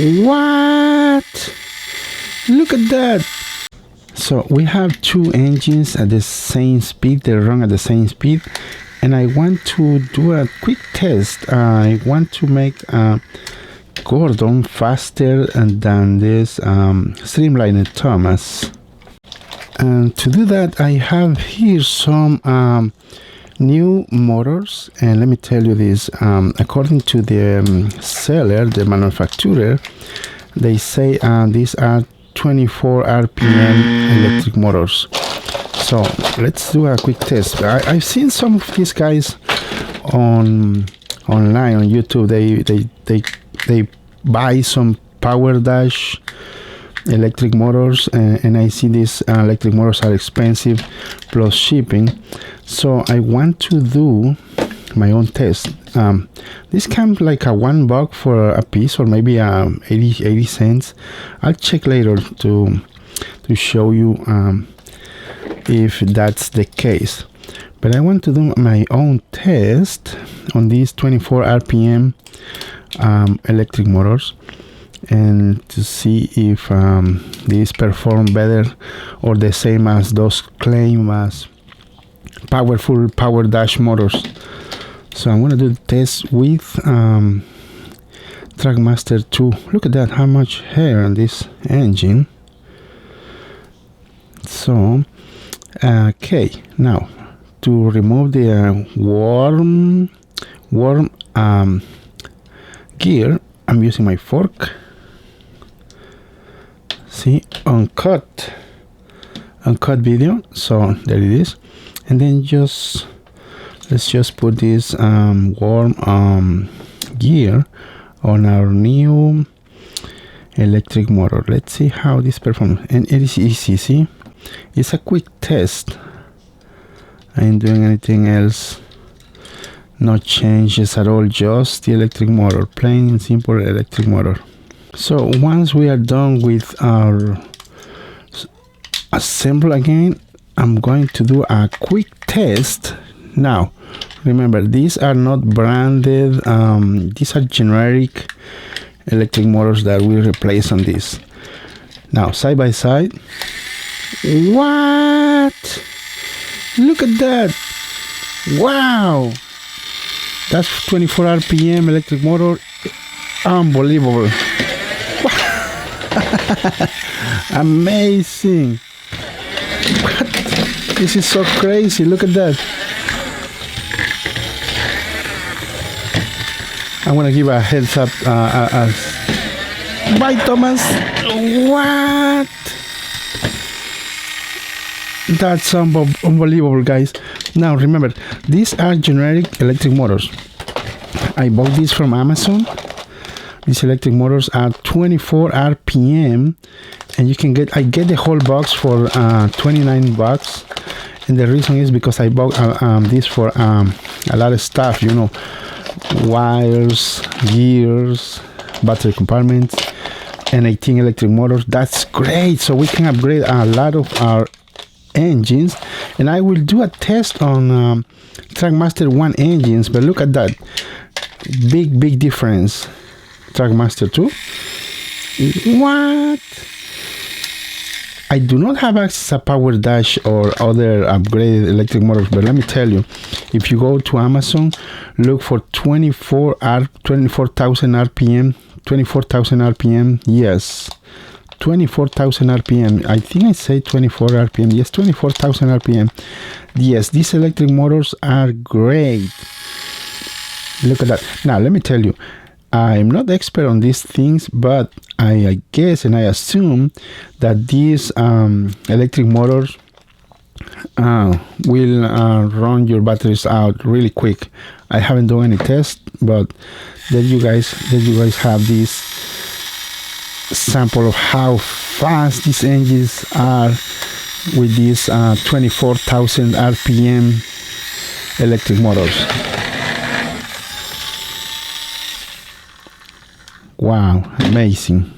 What? Look at that. So we have two engines at the same speed. They run at the same speed, and I want to do a quick test. I want to make Gordon faster than this streamlined Thomas. And to do that, I have here some new motors, and let me tell you this, according to the seller, the manufacturer, they say these are 24 RPM electric motors. So let's do a quick test. I've seen some of these guys online on YouTube. They buy some Power Dash electric motors, and I see these electric motors are expensive plus shipping. So I want to do my own test. This comes like a $1 for a piece, or maybe 80 cents. I'll check later to show you if that's the case. But I want to do my own test on these 24 RPM electric motors, and to see if these perform better or the same as those claim as powerful Power Dash motors. So I'm going to do the test with Trackmaster 2. Look at that, how much hair on this engine. So okay, now to remove the warm gear, I'm using my fork. See, uncut video. So there it is. And then let's just put this warm gear on our new electric motor. Let's see how this performs. And it is easy. See, it's a quick test. I ain't doing anything else. No changes at all, just the electric motor, plain and simple electric motor. So once we are done with our assemble again, I'm going to do a quick test. Now remember, these are not branded, these are generic electric motors that we replace on this. Now side by side. What? Look at that. Wow, that's 24 RPM electric motor. Unbelievable. Amazing. What? This is so crazy. Look at that. I'm gonna give a heads up. Bye, Thomas. What? That's unbelievable, guys. Now remember, these are generic electric motors. I bought these from Amazon. These electric motors are 24 RPM, and you can get, I get the whole box for $29. And the reason is because I bought this for a lot of stuff, you know, wires, gears, battery compartments, and 18 electric motors. That's great. So we can upgrade a lot of our engines, and I will do a test on Trackmaster 1 engines. But look at that, big difference. Trackmaster 2. What? I do not have access to Power Dash or other upgraded electric motors, but let me tell you, if you go to Amazon, look for 24,000 RPM, 24,000 RPM, yes, 24,000 RPM. I think I say 24 RPM. Yes, 24,000 RPM. Yes, these electric motors are great. Look at that. Now, let me tell you, I'm not expert on these things, but I guess and I assume that these electric motors will run your batteries out really quick. I haven't done any tests, but then you guys have this sample of how fast these engines are with these 24,000 RPM electric motors. Wow, amazing.